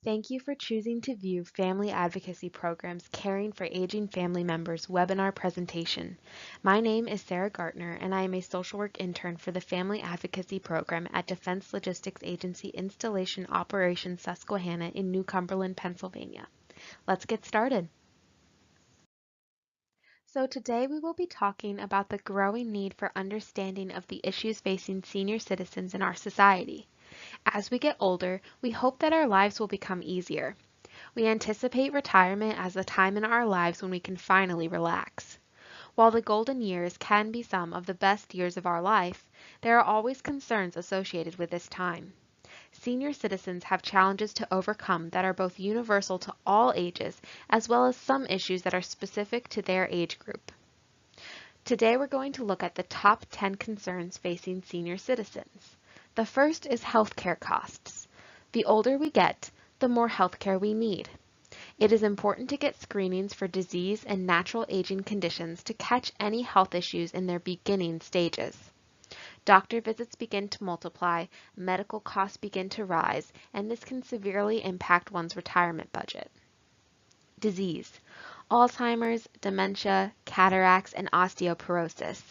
Thank you for choosing to view Family Advocacy Program's Caring for Aging Family Members webinar presentation. My name is Sarah Gartner, and I am a social work intern for the Family Advocacy Program at Defense Logistics Agency Installation Operations Susquehanna in New Cumberland, Pennsylvania. Let's get started. So today we will be talking about the growing need for understanding of the issues facing senior citizens in our society. As we get older, we hope that our lives will become easier. We anticipate retirement as the time in our lives when we can finally relax. While the golden years can be some of the best years of our life, there are always concerns associated with this time. Senior citizens have challenges to overcome that are both universal to all ages, as well as some issues that are specific to their age group. Today we're going to look at the top 10 concerns facing senior citizens. The first is healthcare costs. The older we get, the more healthcare we need. It is important to get screenings for disease and natural aging conditions to catch any health issues in their beginning stages. Doctor visits begin to multiply, medical costs begin to rise, and this can severely impact one's retirement budget. Disease. Alzheimer's, dementia, cataracts, and osteoporosis.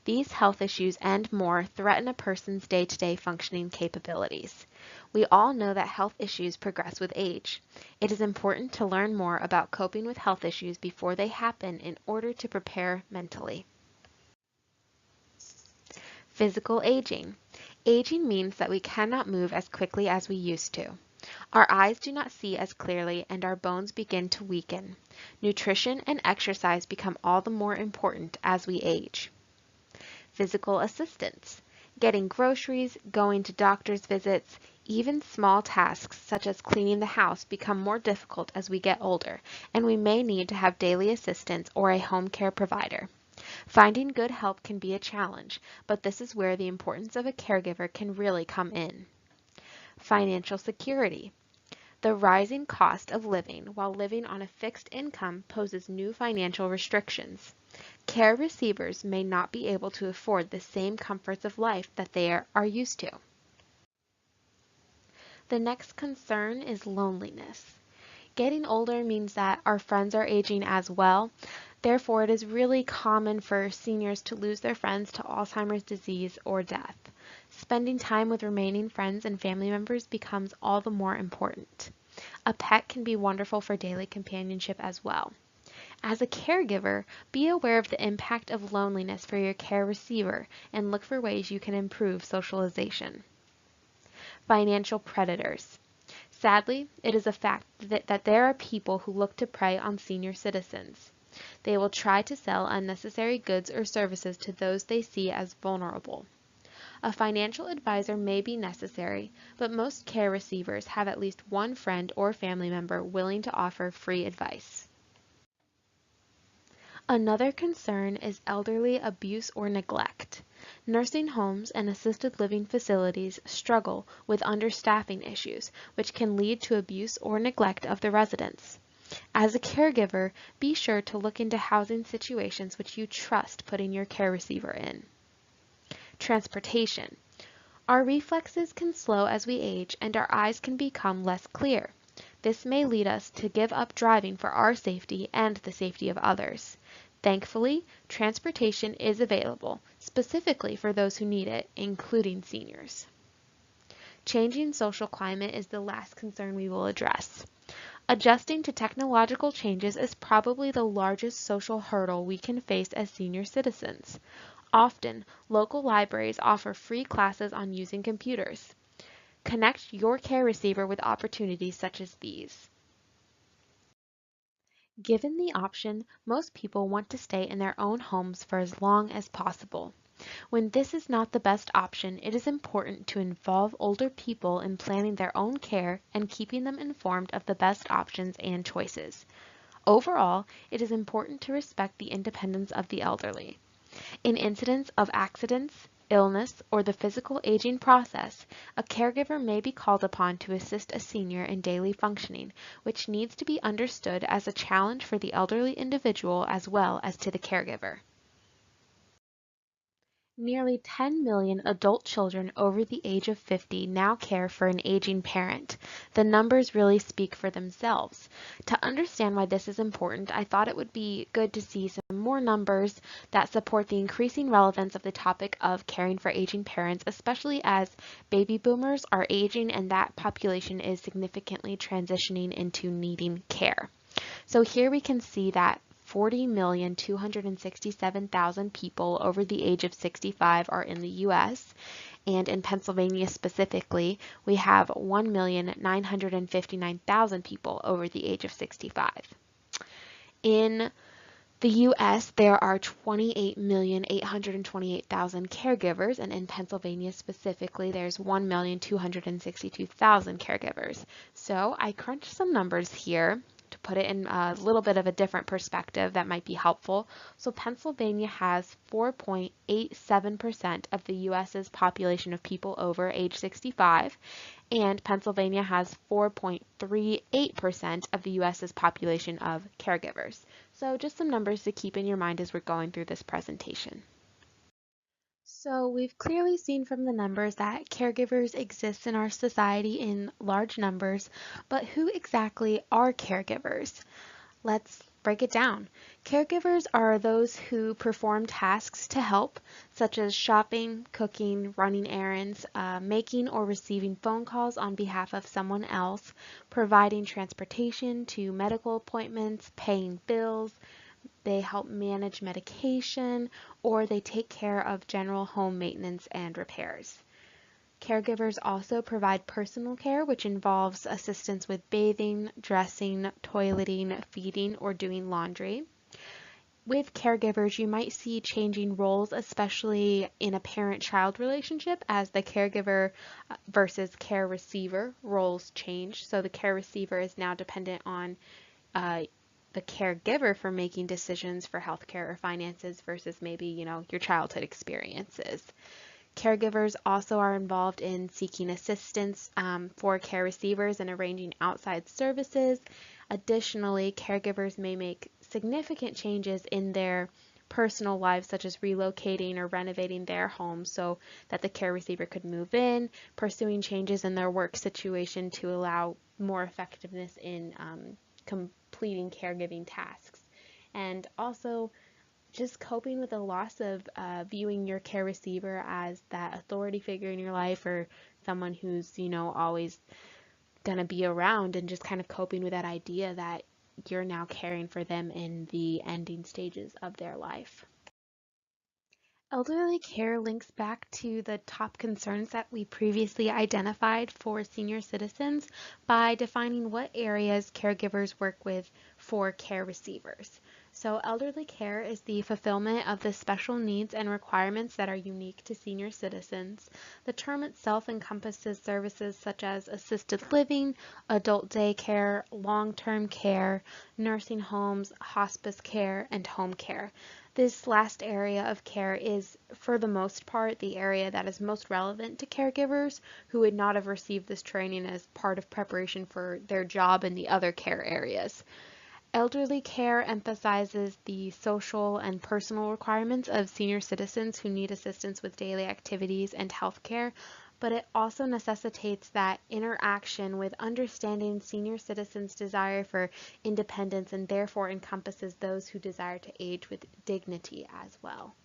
These health issues and more threaten a person's day-to-day functioning capabilities. We all know that health issues progress with age. It is important to learn more about coping with health issues before they happen in order to prepare mentally. Physical aging. Aging means that we cannot move as quickly as we used to. Our eyes do not see as clearly and our bones begin to weaken. Nutrition and exercise become all the more important as we age. Physical assistance. Getting groceries, going to doctor's visits, even small tasks such as cleaning the house become more difficult as we get older, and we may need to have daily assistance or a home care provider. Finding good help can be a challenge, but this is where the importance of a caregiver can really come in. Financial security. The rising cost of living while living on a fixed income poses new financial restrictions. Care receivers may not be able to afford the same comforts of life that they are used to. The next concern is loneliness. Getting older means that our friends are aging as well. Therefore, it is really common for seniors to lose their friends to Alzheimer's disease or death. Spending time with remaining friends and family members becomes all the more important. A pet can be wonderful for daily companionship as well. As a caregiver, be aware of the impact of loneliness for your care receiver and look for ways you can improve socialization. Financial predators. Sadly, it is a fact that there are people who look to prey on senior citizens. They will try to sell unnecessary goods or services to those they see as vulnerable. A financial advisor may be necessary, but most care receivers have at least one friend or family member willing to offer free advice. Another concern is elderly abuse or neglect. Nursing homes and assisted living facilities struggle with understaffing issues, which can lead to abuse or neglect of the residents. As a caregiver, be sure to look into housing situations which you trust putting your care receiver in. Transportation. Our reflexes can slow as we age and our eyes can become less clear. This may lead us to give up driving for our safety and the safety of others. Thankfully, transportation is available, specifically for those who need it, including seniors. Changing social climate is the last concern we will address. Adjusting to technological changes is probably the largest social hurdle we can face as senior citizens. Often, local libraries offer free classes on using computers. Connect your care receiver with opportunities such as these. Given the option, most people want to stay in their own homes for as long as possible. When this is not the best option, it is important to involve older people in planning their own care and keeping them informed of the best options and choices. Overall, it is important to respect the independence of the elderly. In incidents of accidents, illness, or the physical aging process, a caregiver may be called upon to assist a senior in daily functioning, which needs to be understood as a challenge for the elderly individual as well as to the caregiver. Nearly 10 million adult children over the age of 50 now care for an aging parent. The numbers really speak for themselves. To understand why this is important, I thought it would be good to see some more numbers that support the increasing relevance of the topic of caring for aging parents, especially as baby boomers are aging and that population is significantly transitioning into needing care. So here we can see that 40,267,000 people over the age of 65 are in the U.S., and in Pennsylvania specifically, we have 1,959,000 people over the age of 65. In the U.S., there are 28,828,000 caregivers, and in Pennsylvania specifically, there's 1,262,000 caregivers. So I crunched some numbers here to put it in a little bit of a different perspective that might be helpful. So Pennsylvania has 4.87% of the U.S.'s population of people over age 65, and Pennsylvania has 4.38% of the U.S.'s population of caregivers. So just some numbers to keep in your mind as we're going through this presentation. So we've clearly seen from the numbers that caregivers exist in our society in large numbers, but who exactly are caregivers? Let's break it down. Caregivers are those who perform tasks to help, such as shopping, cooking, running errands, making or receiving phone calls on behalf of someone else, providing transportation to medical appointments, paying bills, they help manage medication, or they take care of general home maintenance and repairs. Caregivers also provide personal care, which involves assistance with bathing, dressing, toileting, feeding, or doing laundry. With caregivers, you might see changing roles, especially in a parent-child relationship, as the caregiver versus care receiver roles change. So the care receiver is now dependent on the caregiver for making decisions for healthcare or finances versus maybe, your childhood experiences. Caregivers also are involved in seeking assistance for care receivers and arranging outside services. Additionally, caregivers may make significant changes in their personal lives, such as relocating or renovating their home so that the care receiver could move in, pursuing changes in their work situation to allow more effectiveness in completing caregiving tasks. And also just coping with the loss of viewing your care receiver as that authority figure in your life or someone who's, always going to be around, and just kind of coping with that idea that you're now caring for them in the ending stages of their life. Elderly care links back to the top concerns that we previously identified for senior citizens by defining what areas caregivers work with for care receivers. So elderly care is the fulfillment of the special needs and requirements that are unique to senior citizens. The term itself encompasses services such as assisted living, adult daycare, long-term care, nursing homes, hospice care, and home care. This last area of care is, for the most part, the area that is most relevant to caregivers who would not have received this training as part of preparation for their job in the other care areas. Elderly care emphasizes the social and personal requirements of senior citizens who need assistance with daily activities and health care, but it also necessitates that interaction with understanding senior citizens' desire for independence and therefore encompasses those who desire to age with dignity as well.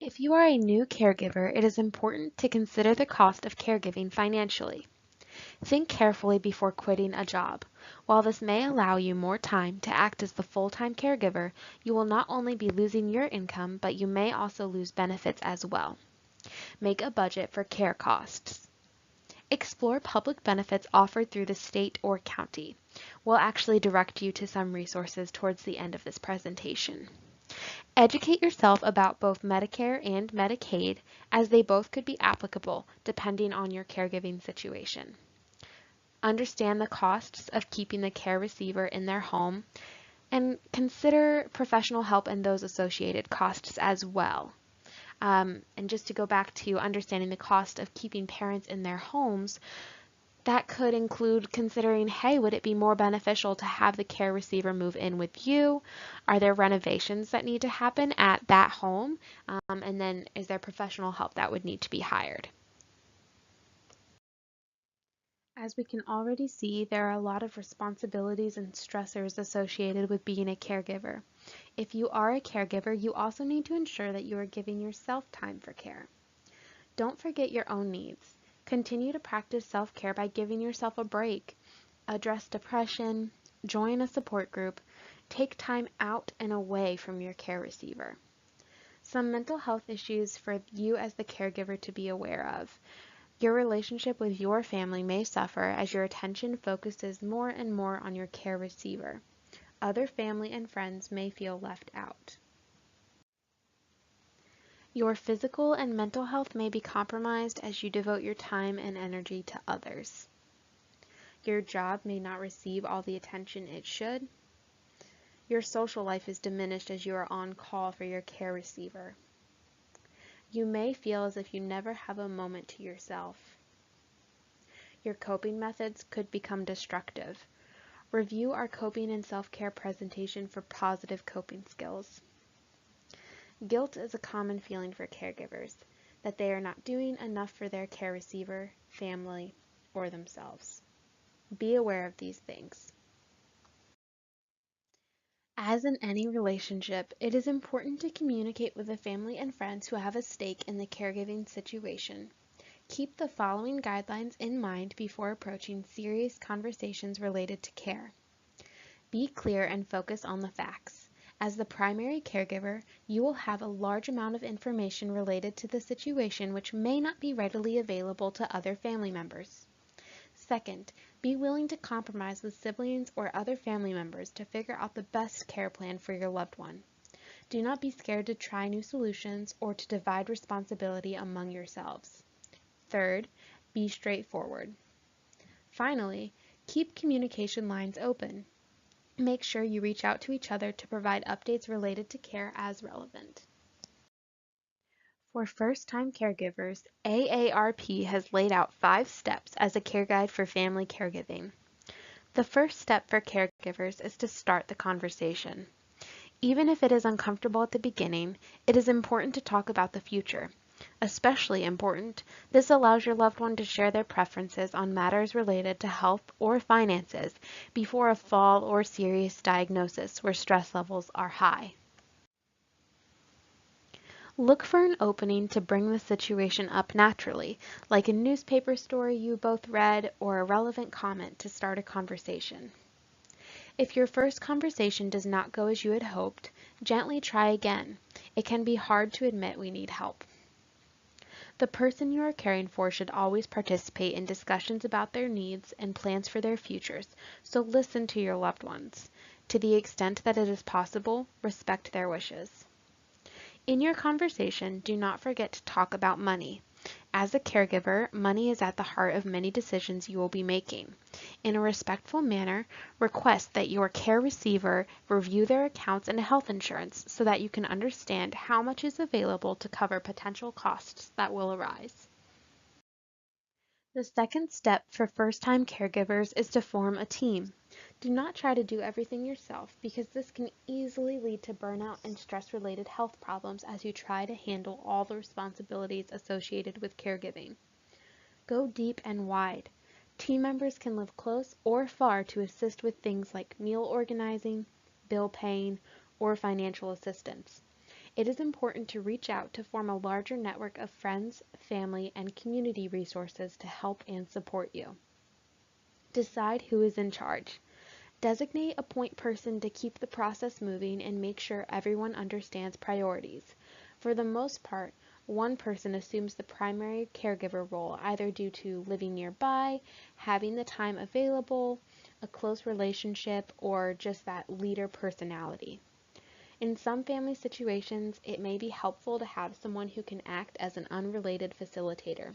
If you are a new caregiver, it is important to consider the cost of caregiving financially. Think carefully before quitting a job. While this may allow you more time to act as the full-time caregiver, you will not only be losing your income, but you may also lose benefits as well. Make a budget for care costs. Explore public benefits offered through the state or county. We'll actually direct you to some resources towards the end of this presentation. Educate yourself about both Medicare and Medicaid, as they both could be applicable depending on your caregiving situation. Understand the costs of keeping the care receiver in their home, and consider professional help and those associated costs as well. And just to go back to understanding the cost of keeping parents in their homes, That could include considering, hey, would it be more beneficial to have the care receiver move in with you? Are there renovations that need to happen at that home? And then is there professional help that would need to be hired? As we can already see, there are a lot of responsibilities and stressors associated with being a caregiver. If you are a caregiver, you also need to ensure that you are giving yourself time for care. Don't forget your own needs. Continue to practice self-care by giving yourself a break. Address depression, join a support group, take time out and away from your care receiver. Some mental health issues for you as the caregiver to be aware of. Your relationship with your family may suffer as your attention focuses more and more on your care receiver. Other family and friends may feel left out. Your physical and mental health may be compromised as you devote your time and energy to others. Your job may not receive all the attention it should. Your social life is diminished as you are on call for your care receiver. You may feel as if you never have a moment to yourself. Your coping methods could become destructive. Review our coping and self-care presentation for positive coping skills. Guilt is a common feeling for caregivers, that they are not doing enough for their care receiver, family, or themselves. Be aware of these things. As in any relationship, it is important to communicate with the family and friends who have a stake in the caregiving situation. Keep the following guidelines in mind before approaching serious conversations related to care. Be clear and focus on the facts. As the primary caregiver, you will have a large amount of information related to the situation which may not be readily available to other family members. Second, be willing to compromise with siblings or other family members to figure out the best care plan for your loved one. Do not be scared to try new solutions or to divide responsibility among yourselves. Third, be straightforward. Finally, keep communication lines open. Make sure you reach out to each other to provide updates related to care as relevant. For first-time caregivers, AARP has laid out 5 steps as a care guide for family caregiving. The first step for caregivers is to start the conversation. Even if it is uncomfortable at the beginning, it is important to talk about the future. Especially important, this allows your loved one to share their preferences on matters related to health or finances before a fall or serious diagnosis where stress levels are high. Look for an opening to bring the situation up naturally, like a newspaper story you both read or a relevant comment to start a conversation. If your first conversation does not go as you had hoped, gently try again. It can be hard to admit we need help. The person you are caring for should always participate in discussions about their needs and plans for their futures, so listen to your loved ones. To the extent that it is possible, respect their wishes. In your conversation, do not forget to talk about money. As a caregiver, money is at the heart of many decisions you will be making. In a respectful manner, request that your care receiver review their accounts and health insurance so that you can understand how much is available to cover potential costs that will arise. The second step for first-time caregivers is to form a team. Do not try to do everything yourself because this can easily lead to burnout and stress-related health problems as you try to handle all the responsibilities associated with caregiving. Go deep and wide. Team members can live close or far to assist with things like meal organizing, bill paying, or financial assistance. It is important to reach out to form a larger network of friends, family, and community resources to help and support you. Decide who is in charge. Designate a point person to keep the process moving and make sure everyone understands priorities. For the most part, one person assumes the primary caregiver role either due to living nearby, having the time available, a close relationship, or just that leader personality. In some family situations, it may be helpful to have someone who can act as an unrelated facilitator.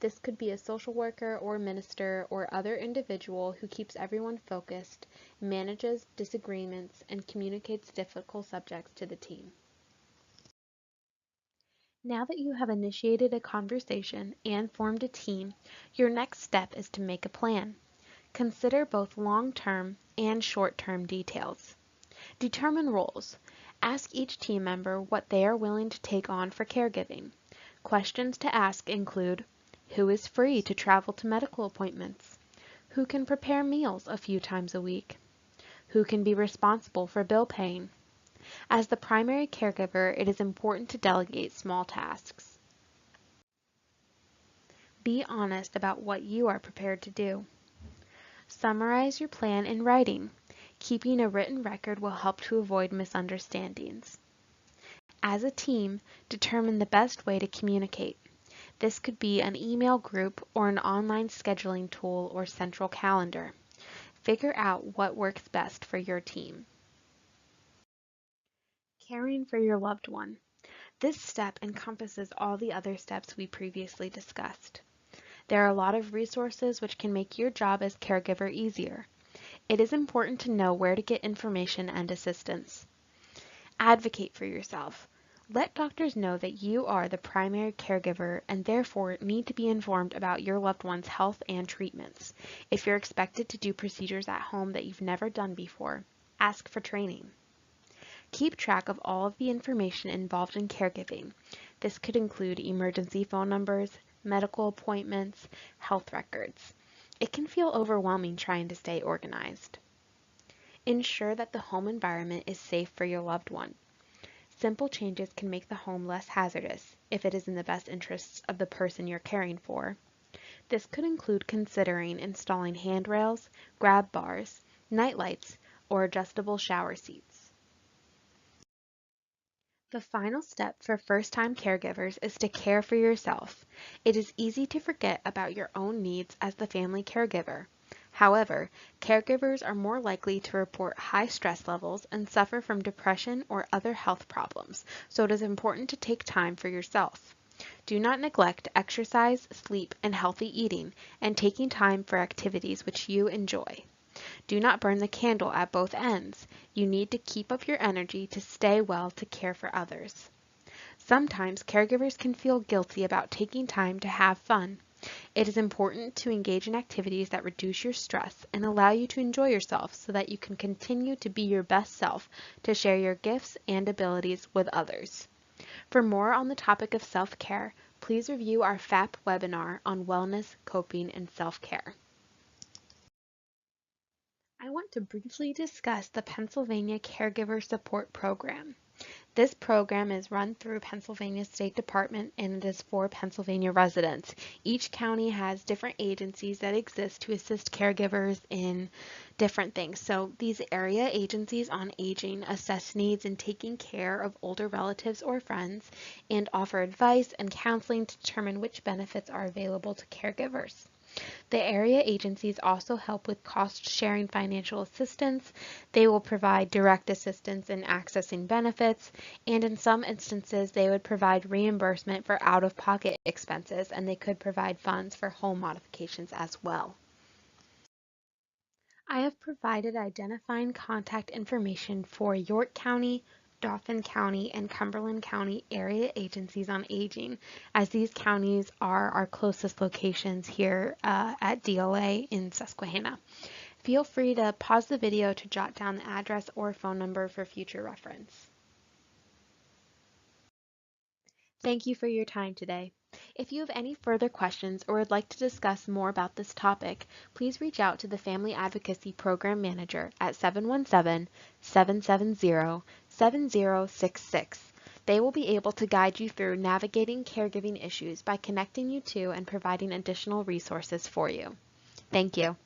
This could be a social worker or minister or other individual who keeps everyone focused, manages disagreements, and communicates difficult subjects to the team. Now that you have initiated a conversation and formed a team, your next step is to make a plan. Consider both long-term and short-term details. Determine roles. Ask each team member what they are willing to take on for caregiving. Questions to ask include: who is free to travel to medical appointments? Who can prepare meals a few times a week? Who can be responsible for bill paying? As the primary caregiver, it is important to delegate small tasks. Be honest about what you are prepared to do. Summarize your plan in writing. Keeping a written record will help to avoid misunderstandings. As a team, determine the best way to communicate. This could be an email group or an online scheduling tool or central calendar. Figure out what works best for your team. Caring for your loved one. This step encompasses all the other steps we previously discussed. There are a lot of resources which can make your job as caregiver easier. It is important to know where to get information and assistance. Advocate for yourself. Let doctors know that you are the primary caregiver and therefore need to be informed about your loved one's health and treatments. If you're expected to do procedures at home that you've never done before, ask for training. Keep track of all of the information involved in caregiving. This could include emergency phone numbers, medical appointments, health records. It can feel overwhelming trying to stay organized. Ensure that the home environment is safe for your loved one. Simple changes can make the home less hazardous if it is in the best interests of the person you're caring for. This could include considering installing handrails, grab bars, nightlights, or adjustable shower seats. The final step for first-time caregivers is to care for yourself. It is easy to forget about your own needs as the family caregiver. However, caregivers are more likely to report high stress levels and suffer from depression or other health problems, so it is important to take time for yourself. Do not neglect exercise, sleep, and healthy eating, and taking time for activities which you enjoy. Do not burn the candle at both ends. You need to keep up your energy to stay well to care for others. Sometimes caregivers can feel guilty about taking time to have fun. It is important to engage in activities that reduce your stress and allow you to enjoy yourself so that you can continue to be your best self to share your gifts and abilities with others. For more on the topic of self-care, please review our FAP webinar on wellness, coping, and self-care. I want to briefly discuss the Pennsylvania Caregiver Support Program. This program is run through Pennsylvania State Department and it is for Pennsylvania residents. Each county has different agencies that exist to assist caregivers in different things. So these area agencies on aging assess needs in taking care of older relatives or friends and offer advice and counseling to determine which benefits are available to caregivers. The area agencies also help with cost-sharing financial assistance. They will provide direct assistance in accessing benefits, and in some instances, they would provide reimbursement for out-of-pocket expenses, and they could provide funds for home modifications as well. I have provided identifying contact information for York County, Dauphin County, and Cumberland County area agencies on aging, as these counties are our closest locations here at DOA in Susquehanna. Feel free to pause the video to jot down the address or phone number for future reference. Thank you for your time today. If you have any further questions or would like to discuss more about this topic, please reach out to the Family Advocacy Program Manager at 717-770-7066. They will be able to guide you through navigating caregiving issues by connecting you to and providing additional resources for you. Thank you.